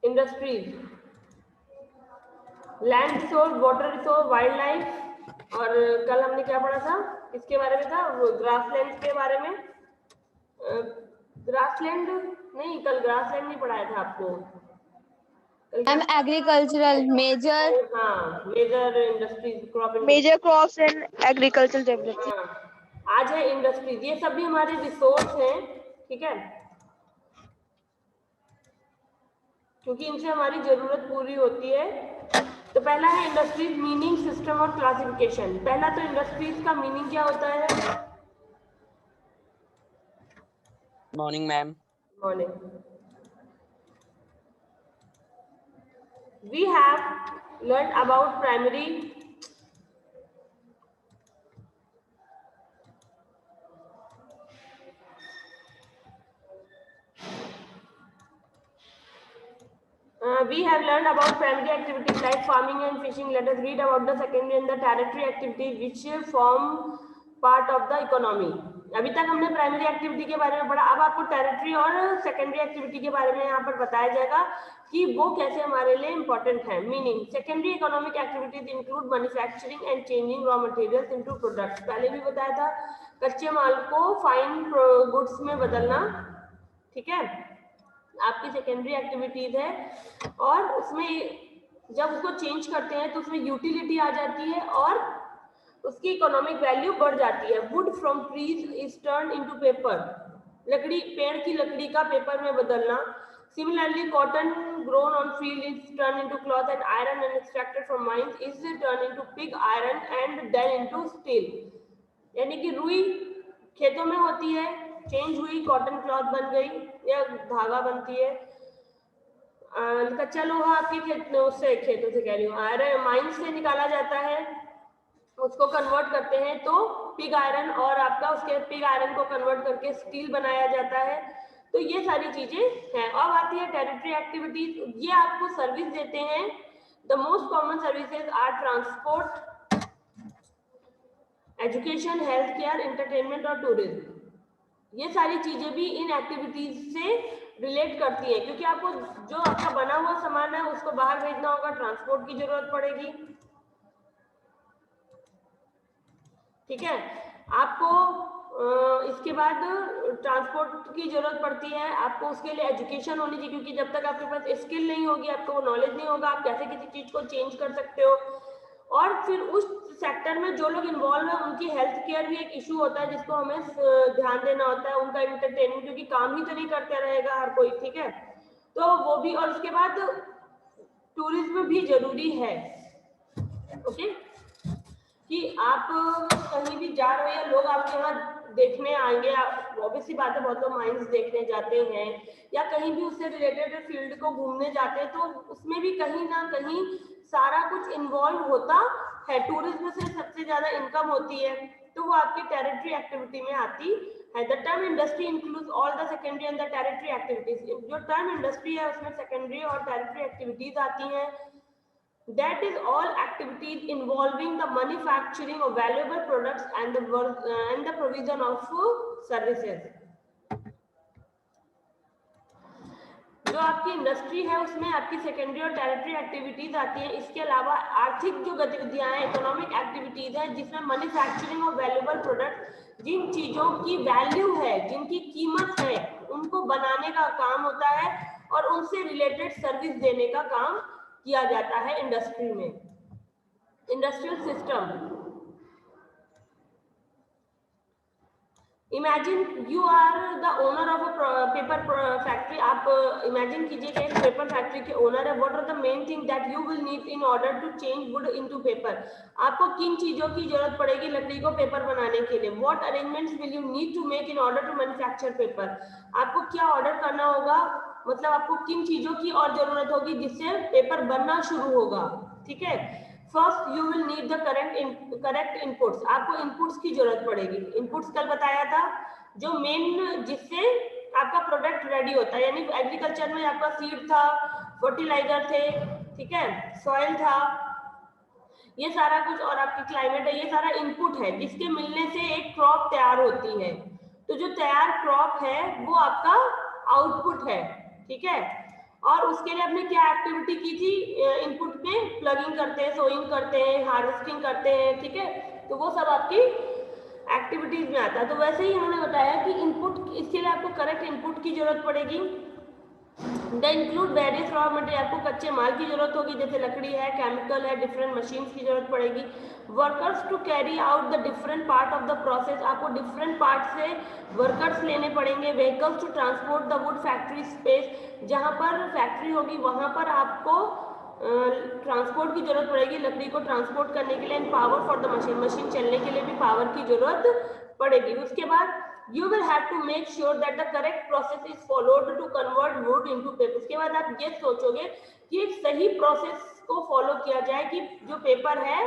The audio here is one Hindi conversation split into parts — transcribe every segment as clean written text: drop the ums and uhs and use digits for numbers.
Industries, land resource, water resource, wild life, और कल हमने क्या पढ़ा था, इसके बारे में था ग्रासलैंड के बारे में। ग्रासलैंड नहीं, कल ग्रासलैंड नहीं पढ़ाया था आपको। मैम एग्रीकल्चरल मेजर, हाँ, major industries, crop major crops and agriculture development. हाँ, आज है इंडस्ट्रीज। ये सब भी हमारे रिसोर्स हैं, ठीक है, क्योंकि इनसे हमारी जरूरत पूरी होती है। तो पहला है इंडस्ट्रीज मीनिंग, सिस्टम और क्लासिफिकेशन। पहला तो इंडस्ट्रीज का मीनिंग क्या होता है? Morning ma'am. Morning. We have learned about primary, activities like farming and fishing. Let us read about the secondary and the tertiary activities which form part of the economy. अभी तक हमने प्राइमरी एक्टिविटी के बारे में पढ़ा, अब आपको टेरिटरी और सेकेंडरी एक्टिविटी के बारे में यहाँ पर बताया जाएगा कि वो कैसे हमारे लिए इंपॉर्टेंट है। Meaning, secondary economic activities include manufacturing and changing raw materials into products. पहले भी बताया था, कच्चे माल को फाइन गुड्स में बदलना, ठीक है, आपकी सेकेंडरी एक्टिविटीज है। और उसमें जब उसको चेंज करते हैं तो उसमें यूटिलिटी आ जाती है और उसकी इकोनॉमिक वैल्यू बढ़ जाती है। Wood from trees is turn into paper, लकड़ी, पेड़ की लकड़ी का पेपर में बदलना। Similarly cotton grown on field is turn into cloth and iron and extracted from mines is turn into pig iron and then into steel. यानी कि रुई खेतों में होती है, चेंज हुई, कॉटन क्लॉथ बन गई या धागा बनती है। कच्चा लोहा आपके खेतों से कह रही हूँ, आयरन माइंस से निकाला जाता है, उसको कन्वर्ट करते हैं तो पिग आयरन, और आपका उसके पिग आयरन को कन्वर्ट करके स्टील बनाया जाता है। तो ये सारी चीजें हैं। अब आती है टेरिटरी एक्टिविटीज, ये आपको सर्विस देते हैं। The most common services are transport, education, health care, entertainment और टूरिज्म। ये सारी चीजें भी इन एक्टिविटीज से रिलेट करती हैं, क्योंकि आपको जो आपका बना हुआ सामान है उसको बाहर भेजना होगा, ट्रांसपोर्ट की जरूरत पड़ेगी, ठीक है। आपको इसके बाद ट्रांसपोर्ट की जरूरत पड़ती है, आपको उसके लिए एजुकेशन होनी चाहिए, क्योंकि जब तक आपके पास स्किल नहीं होगी, आपको वो नॉलेज नहीं होगा, आप कैसे किसी चीज को चेंज कर सकते हो। और फिर उस सेक्टर में जो लोग इन्वॉल्व है उनकी हेल्थ केयर भी एक इशू होता है जिसको हमें ध्यान देना होता है। उनका एंटरटेनमेंट, क्योंकि काम ही तो नहीं करते रहेगा हर कोई, ठीक है, तो वो भी। और उसके बाद टूरिज्म भी जरूरी है, ओके, कि आप कहीं भी जा रहे हो या लोग आपके यहाँ देखने आएंगे, ऑब्वियसली बात है, बहुत लोग माइंस देखने जाते हैं या कहीं भी उससे रिलेटेड फील्ड को घूमने जाते हैं, तो उसमें भी कहीं ना कहीं सारा कुछ इन्वॉल्व होता है। टूरिज्म से सबसे ज्यादा इनकम होती है, तो वो आपकी टेरिटरी एक्टिविटी में आती है। The term industry includes all the secondary and the territory activities. जो टर्म इंडस्ट्री है उसमें सेकेंडरी और टेरिटरी एक्टिविटीज आती हैं। That is all activities involving the manufacturing of valuable products and the provision of services. जो आपकी इंडस्ट्री है उसमें आपकी सेकेंडरी और टेरिटरी एक्टिविटीज आती है। इसके अलावा आर्थिक जो गतिविधियां हैं, इकोनॉमिक एक्टिविटीज है, जिसमें मैन्युफैक्चरिंग ऑफ वैल्यूएबल प्रोडक्ट, जिन चीजों की वैल्यू है, जिनकी कीमत है, उनको बनाने का काम होता है और उनसे रिलेटेड सर्विस देने का काम किया जाता है इंडस्ट्री में। Industrial system, imagine you are the owner of a paper factory. आप इमेजिन कीजिए कि एक पेपर फैक्ट्री के ओनर है। What are the main thing that you will need in order to change wood into paper. आपको किन चीजों की जरूरत पड़ेगी लकड़ी को पेपर बनाने के लिए? What arrangements will you need to make in order to manufacture paper. आपको क्या ऑर्डर करना होगा, मतलब आपको किन चीजों की और जरूरत होगी जिससे पेपर बनना शुरू होगा, ठीक है। First you will need the correct inputs. आपको इनपुट्स की जरूरत पड़ेगी। इनपुट्स कल बताया था, जो मेन जिससे आपका प्रोडक्ट रेडी होता है। यानी एग्रीकल्चर में आपका सीड था, फर्टिलाइजर थे, ठीक है, सॉइल था, ये सारा कुछ, और आपकी क्लाइमेट है, ये सारा इनपुट है जिसके मिलने से एक क्रॉप तैयार होती है। तो जो तैयार क्रॉप है वो आपका आउटपुट है, ठीक है। और उसके लिए आपने क्या एक्टिविटी की थी, इनपुट में प्लगिंग करते हैं, सोइंग करते हैं, हार्वेस्टिंग करते हैं, ठीक है, तो वो सब आपकी एक्टिविटीज में आता है। तो वैसे ही इन्होंने बताया कि इनपुट, इसके लिए आपको करेक्ट इनपुट की जरूरत पड़ेगी। The include various raw material, आपको कच्चे माल की जरूरत होगी, जैसे लकड़ी है, केमिकल है, डिफरेंट मशीन्स की जरूरत पड़ेगी। Workers to carry out the different part of the process, आपको डिफरेंट पार्ट से वर्कर्स लेने पड़ेंगे। Vehicles to transport the wood factory space, जहाँ पर फैक्ट्री होगी वहाँ पर आपको ट्रांसपोर्ट की जरूरत पड़ेगी लकड़ी को ट्रांसपोर्ट करने के लिए। And power for the machine, machine चलने के लिए भी पावर की जरूरत पड़ेगी। उसके बाद you will have to make sure that the correct process is followed to convert wood into paper। उसके बाद आप ये सोचोगे कि एक सही प्रोसेस को फॉलो किया जाए कि जो पेपर है,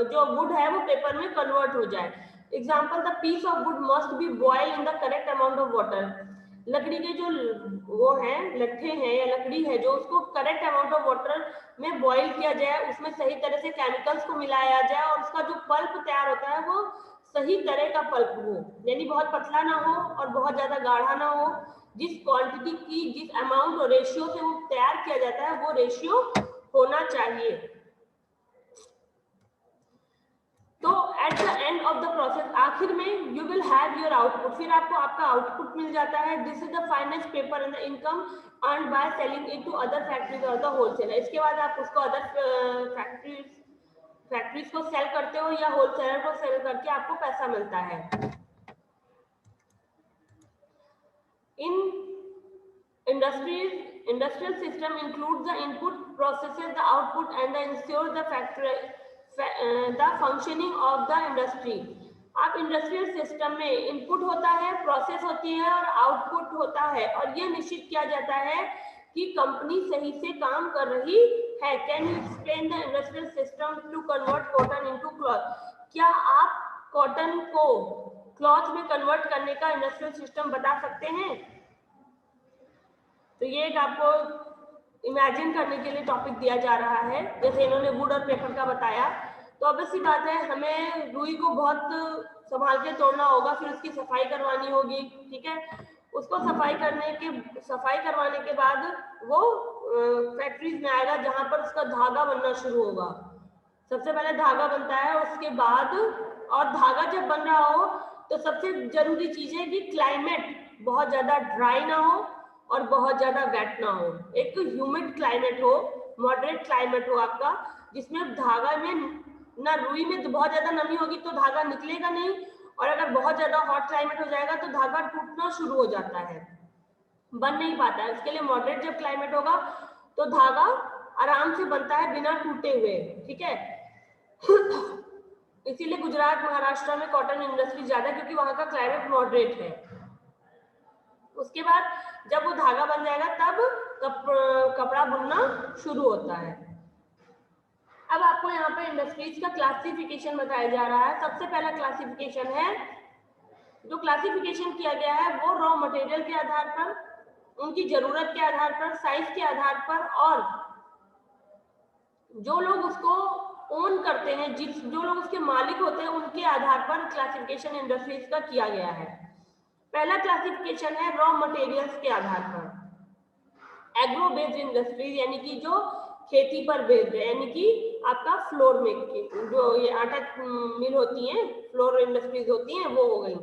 जो वुड है वो पेपर में कन्वर्ट हो जाए। Example, the piece of wood must be boil in the correct amount of water, लकड़ी के जो वो है, लट्ठे हैं या लकड़ी है, जो उसको करेक्ट अमाउंट ऑफ वाटर में बॉयल किया जाए, उसमें सही तरह से केमिकल्स को मिलाया जाए और उसका जो पल्प तैयार होता है वो सही तरह का पल्प हो, यानी बहुत पतला ना हो और बहुत ज्यादा गाढ़ा ना हो। जिस क्वांटिटी की, जिस अमाउंट और रेशियो से वो तैयार किया जाता है वो रेशियो होना चाहिए। तो at the end of the process, आखिर में you will have your output, फिर आपको आपका आउटपुट मिल जाता है। This is the finest paper and the income earned by selling it to other factories और द होलसेलर। इसके बाद आप उसको अदर फैक्ट्रीज को सेल करते हो या होलसेलर को सेल करके आपको पैसा मिलता है। In industrial system include the input processes, the output and the ensure the factory the functioning of the industry. आप इंडस्ट्रियल सिस्टम में इनपुट होता है, प्रोसेस होती है और आउटपुट होता है, और यह निश्चित किया जाता है कि कंपनी सही से काम कर रही है। Can you explain the industrial system to convert cotton into cloth? क्या आप कॉटन को क्लॉथ में कन्वर्ट करने का इंडस्ट्रियल सिस्टम बता सकते हैं? तो ये एक आपको इमेजिन करने के लिए टॉपिक दिया जा रहा है, जैसे इन्होंने वुड और पेपर का बताया। तो अब ऐसी बात है, हमें रुई को बहुत संभाल के तोड़ना होगा, फिर उसकी सफाई करवानी होगी, ठीक है। उसको सफाई करवाने के बाद वो फैक्ट्रीज में आएगा जहां पर उसका धागा बनना शुरू होगा। सबसे पहले धागा बनता है, उसके बाद, और धागा जब बन रहा हो तो सबसे जरूरी चीज है कि क्लाइमेट बहुत ज्यादा ड्राई ना हो और बहुत ज्यादा वेट ना हो। एक ह्यूमिड क्लाइमेट हो, मॉडरेट क्लाइमेट हो आपका, जिसमें धागा में ना, रुई में तो बहुत ज्यादा नमी होगी तो धागा निकलेगा नहीं, और अगर बहुत ज्यादा हॉट क्लाइमेट हो जाएगा तो धागा टूटना शुरू हो जाता है, बन नहीं पाता है। उसके लिए मॉडरेट जब क्लाइमेट होगा तो धागा आराम से बनता है बिना टूटे हुए, ठीक है। इसीलिए गुजरात, महाराष्ट्र में कॉटन इंडस्ट्री ज्यादा, क्योंकि वहां का क्लाइमेट मॉडरेट है। उसके बाद जब वो धागा बन जाएगा तब कपड़ा बुनना शुरू होता है। अब आपको यहाँ पे इंडस्ट्रीज का क्लासिफिकेशन बताया जा रहा है। सबसे पहला क्लासिफिकेशन है, जो क्लासिफिकेशन किया गया है वो रॉ मटेरियल के आधार पर, उनकी जरूरत के आधार पर, साइज के आधार पर, और जो लोग उसको ओन करते हैं, जो लोग उसके मालिक होते हैं, उनके आधार पर क्लासिफिकेशन इंडस्ट्रीज का किया गया है। पहला क्लासिफिकेशन है रॉ मटेरियल्स के आधार पर। एग्रो बेस्ड इंडस्ट्रीज, यानी कि जो खेती पर बेस्ड है, यानी कि आपका फ्लोर में जो ये आटा मिल होती है, फ्लोर इंडस्ट्रीज होती हैं, वो हो गई।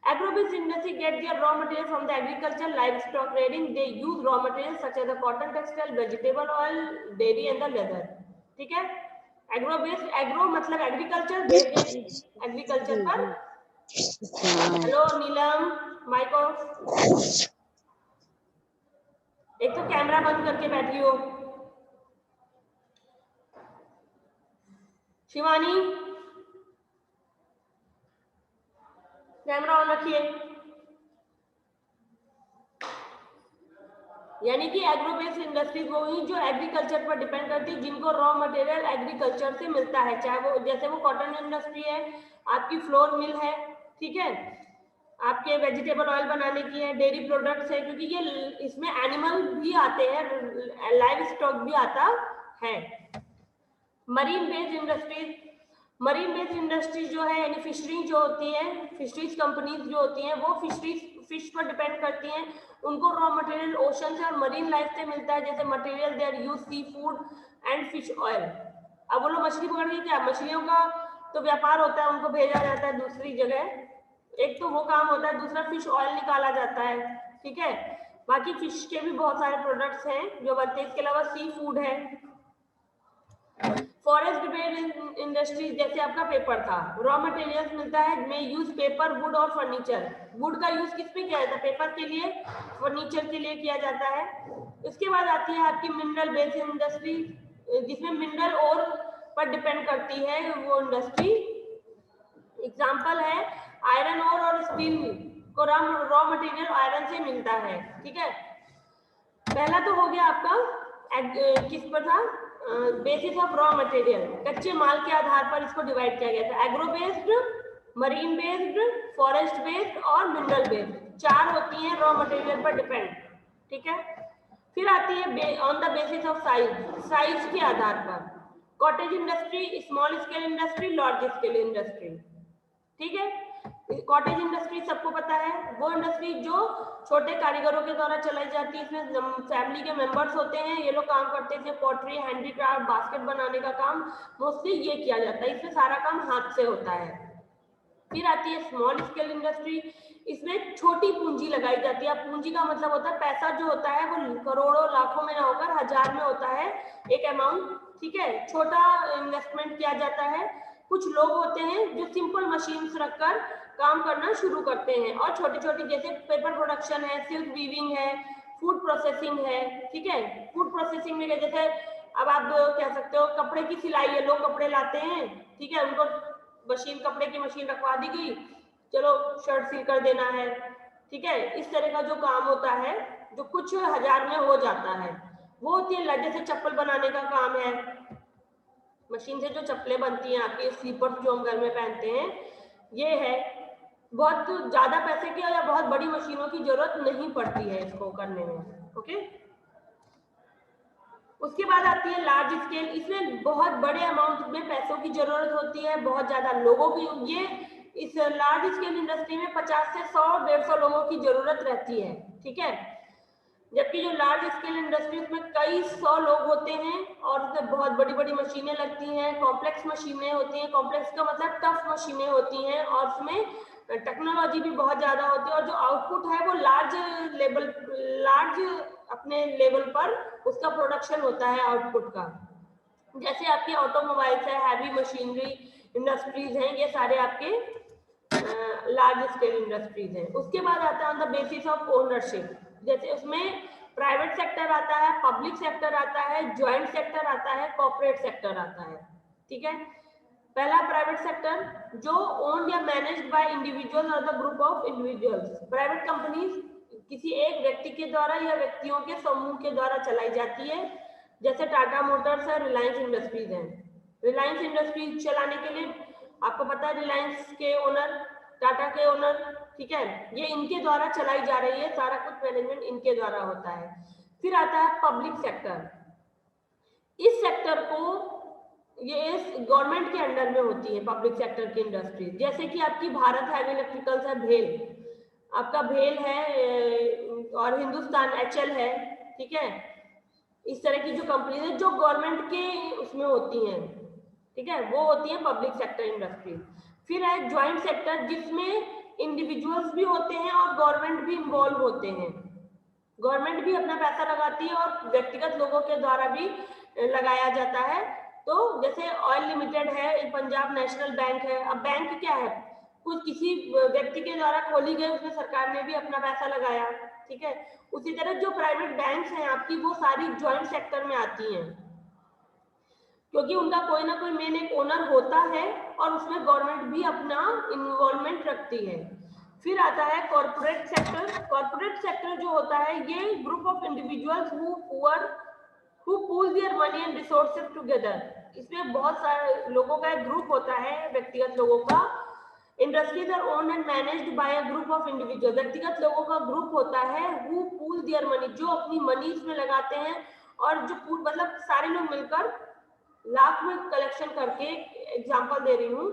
Agro based industry get their raw material from the agriculture, livestock trading, they use raw material such as the cotton, textile, vegetable oil, dairy and the leather, ठीक है। एग्रो बेस्ड, एग्रो मतलब एग्रीकल्चर, बेस्ड एग्रीकल्चर पर। Hello Neelam, mike off. एक तो कैमरा बंद करके बैठी हो। शिवानी, कैमरा ऑन रखिए। यानी कि एग्रो बेस्ड इंडस्ट्रीज वो हुई जो एग्रीकल्चर पर डिपेंड करती है, जिनको रॉ मटेरियल एग्रीकल्चर से मिलता है, चाहे वो, जैसे वो कॉटन इंडस्ट्री है, आपकी फ्लोर मिल है, ठीक है, आपके वेजिटेबल ऑयल बनाने की है, डेयरी प्रोडक्ट्स है, क्योंकि ये इसमें एनिमल भी आते हैं, लाइव स्टॉक भी आता है। Marine based industries, marine based industries जो है, यानी फिशरीज जो होती है, फिशरीज कंपनीज जो होती हैं, वो फिशरीज फिश पर डिपेंड करती हैं, उनको रॉ मटेरियल ओशन से और मरीन लाइफ से मिलता है, जैसे material they are use sea food and fish oil. अब वो लोग मछली पकड़ के क्या, मछलियों का तो व्यापार होता है, उनको भेजा जाता है दूसरी जगह, एक तो वो काम होता है, दूसरा फिश ऑयल निकाला जाता है, ठीक है। बाकी फिश के भी बहुत सारे प्रोडक्ट्स हैं जो बनते हैं, इसके अलावा सी फूड है। फॉरेस्ट बेस्ड इंडस्ट्री जैसे आपका पेपर था, रॉ मटेरियल्स मिलता है, में यूज पेपर, वुड और फर्नीचर। वुड का यूज किस पे किया जाता है, पेपर के लिए, फर्नीचर के लिए किया जाता है। इसके बाद आती है आपकी मिनरल बेस्ड इंडस्ट्री, जिसमें मिनरल और पर डिपेंड करती है वो इंडस्ट्री। एग्जाम्पल है आयरन ओर और स्टील को रॉ मटेरियल आयरन से मिलता है, ठीक है। पहला तो हो गया आपका किस पर था, बेसिस ऑफ रॉ मटेरियल, कच्चे माल के आधार पर इसको डिवाइड किया गया था, agro based, marine based, forest based और मिनरल बेस्ड, चार होती हैं रॉ मटेरियल पर डिपेंड, ठीक है। फिर आती है on the basis of size, size के आधार पर, cottage industry, small scale industry, large scale industry, ठीक है। कॉटेज इंडस्ट्री सबको पता है, वो इंडस्ट्री जो छोटे कारीगरों के द्वारा चलाई जाती है, इसमें फैमिली के मेंबर्स होते हैं, ये लोग काम करते हैं, पॉटरी, हैंडीक्राफ्ट, बास्केट बनाने का काम मोस्टली ये किया जाता है, इसमें सारा काम हाथ से होता है। फिर आती है स्मॉल स्केल इंडस्ट्री, इसमें छोटी पूंजी लगाई जाती है। पूंजी का मतलब होता है पैसा जो होता है वो करोड़ों लाखों में ना होकर हजार में होता है एक अमाउंट, ठीक है, छोटा इन्वेस्टमेंट किया जाता है। कुछ लोग होते हैं जो सिंपल मशीन्स रखकर काम करना शुरू करते हैं, और छोटी छोटी जैसे पेपर प्रोडक्शन है, सिल्क वीविंग है, फूड प्रोसेसिंग है, ठीक है। फूड प्रोसेसिंग में जैसे अब आप कह सकते हो कपड़े की सिलाई है, लोग कपड़े लाते हैं, ठीक है, उनको मशीन, कपड़े की मशीन रखवा दी गई, चलो शर्ट सिल कर देना है, ठीक है। इस तरह का जो काम होता है जो कुछ हजार में हो जाता है वो होती है। जैसे चप्पल बनाने का काम है, मशीन से जो चप्पलें बनती हैं आपके स्लीपर्स जो हम घर में पहनते हैं, ये है। बहुत ज्यादा पैसे की या बहुत बड़ी मशीनों की जरूरत नहीं पड़ती है इसको करने में, ओके। उसके बाद आती है लार्ज स्केल, इसमें बहुत बड़े अमाउंट में पैसों की जरूरत होती है, बहुत ज्यादा लोगों की, ये इस लार्ज स्केल इंडस्ट्री में 50 से 100-150 लोगों की जरूरत रहती है, ठीक है। जबकि जो लार्ज स्केल इंडस्ट्री उसमें कई 100 लोग होते हैं और उसमें बहुत बड़ी बड़ी मशीनें लगती हैं, कॉम्प्लेक्स मशीनें होती हैं, कॉम्प्लेक्स का मतलब टफ मशीनें होती हैं, और उसमें टेक्नोलॉजी भी बहुत ज्यादा होती है, और जो आउटपुट है वो लार्ज अपने लेवल पर उसका प्रोडक्शन होता है आउटपुट का। जैसे आपके ऑटोमोबाइल्स है, हैवी मशीनरी इंडस्ट्रीज हैं, ये सारे आपके लार्ज स्केल इंडस्ट्रीज हैं। उसके बाद आता है on the basis of ownership, जैसे उसमें प्राइवेट सेक्टर आता है, पब्लिक सेक्टर आता है, ज्वाइंट सेक्टर आता है, कॉर्पोरेट सेक्टर आता है, ठीक है। पहला प्राइवेट सेक्टर जो ओन्ड या मैनेज्ड बाय इंडिविजुअल और the group of individuals, private companies किसी एक व्यक्ति के द्वारा या व्यक्तियों के समूह के द्वारा चलाई जाती है, जैसे टाटा मोटर्स है, रिलायंस इंडस्ट्रीज है। रिलायंस इंडस्ट्रीज चलाने के लिए आपको पता है रिलायंस के ओनर, टाटा के ओनर, ठीक है, ये इनके द्वारा चलाई जा रही है, सारा कुछ मैनेजमेंट इनके द्वारा होता है। फिर आता है पब्लिक सेक्टर, इस सेक्टर को ये गवर्नमेंट के अंडर में होती है पब्लिक सेक्टर की इंडस्ट्रीज, जैसे कि आपकी भारत हैवी इलेक्ट्रिकल्स है, भेल, आपका भेल है, और हिंदुस्तान HL है, ठीक है। इस तरह की जो कंपनी है जो गवर्नमेंट के उसमें होती हैं, ठीक है, वो होती है पब्लिक सेक्टर इंडस्ट्रीज। फिर है ज्वाइंट सेक्टर, जिसमें इंडिविजुअल्स भी होते हैं और गवर्नमेंट भी इन्वॉल्व होते हैं, गवर्नमेंट भी अपना पैसा लगाती है और व्यक्तिगत लोगों के द्वारा भी लगाया जाता है। तो जैसे ऑयल लिमिटेड है, पंजाब नेशनल बैंक है। अब बैंक क्या है, कुछ किसी व्यक्ति के द्वारा खोली गई, उसमें सरकार ने भी अपना पैसा लगाया, ठीक है। उसी तरह जो प्राइवेट बैंक्स हैं आपकी, वो सारी ज्वाइंट सेक्टर में आती हैं, क्योंकि उनका कोई ना कोई मेन एक ओनर होता है और उसमें गवर्नमेंट भी अपना इन्वॉल्वमेंट रखती है। फिर आता है कॉर्पोरेट सेक्टर। कॉर्पोरेट सेक्टर जो होता है ये group of individuals who pool their money and resources together, इसमें बहुत सारे लोगों का एक ग्रुप होता है, व्यक्तिगत लोगों का। Industries are owned and managed by a group of individual, व्यक्तिगत लोगों का ग्रुप होता है हु पूल देयर मनी, जो अपनी मनी इसमें लगाते हैं, और जो मतलब सारे लोग मिलकर लाख में कलेक्शन करके, एग्जांपल दे रही हूँ,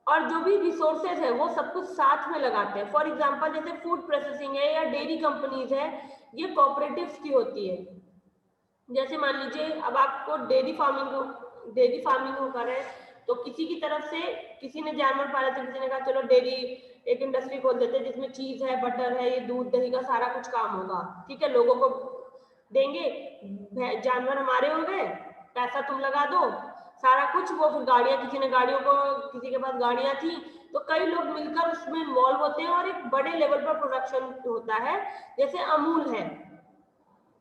और जो भी रिसोर्सेज है वो सब कुछ साथ में लगाते हैं। फॉर एग्जांपल जैसे फूड प्रोसेसिंग है या डेयरी कंपनीज है, ये कोऑपरेटिव्स की होती है। जैसे मान लीजिए अब आपको डेयरी फार्मिंग हो कर है, तो किसी की तरफ से किसी ने जानवर पाले थे, किसी ने कहा चलो डेयरी एक इंडस्ट्री खोल देते हैं जिसमें चीज है, बटर है, ये दूध दही का सारा कुछ काम होगा, ठीक है, लोगों को देंगे, जानवर हमारे हो गए, पैसा तुम लगा दो, सारा कुछ। वो फिर गाड़ियां, किसी ने गाड़ियों को, किसी के पास गाड़ियां थी, तो कई लोग मिलकर उसमें इन्वॉल्व होते हैं और एक बड़े लेवल पर प्रोडक्शन होता है। जैसे अमूल है,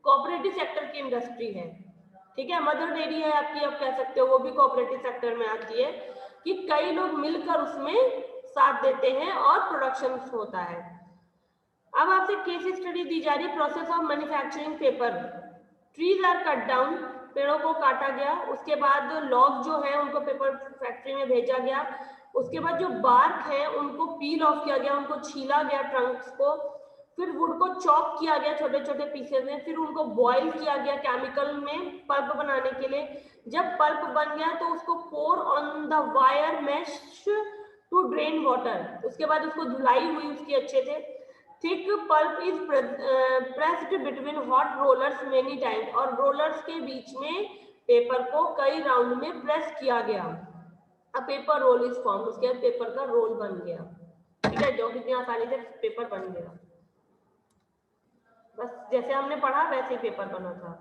कोऑपरेटिव सेक्टर की इंडस्ट्री है, ठीक है। मदर डेयरी है आपकी, आप कह सकते हो, वो भी कोऑपरेटिव सेक्टर में आती है, कि कई लोग मिलकर उसमें साथ देते हैं और प्रोडक्शन होता है। अब आपसे केस स्टडी दी जा रही है, process of manufacturing paper. Trees are cut down, पेड़ों को काटा गया, उसके बाद लॉग जो है उनको पेपर फैक्ट्री में भेजा गया, उसके बाद जो बार्क है उनको पील ऑफ किया गया, उनको छीला गया ट्रंक्स को, फिर वुड को चॉप किया गया छोटे छोटे पीसेस में, फिर उनको बॉईल किया गया केमिकल में पल्प बनाने के लिए। जब पल्प बन गया तो उसको pour on the wire mesh to drain water, उसके बाद उसको धुलाई हुई उसकी अच्छे से। Thick pulp is pressed between hot rollers many times, और रोलर्स के बीच में पेपर को कई राउंड में प्रेस किया गया। A paper roll is form, उसके बाद पेपर का रोल बन गया, ठीक है, जो कितनी आसानी से पेपर बन गया। बस जैसे हमने पढ़ा वैसे ही पेपर बना था।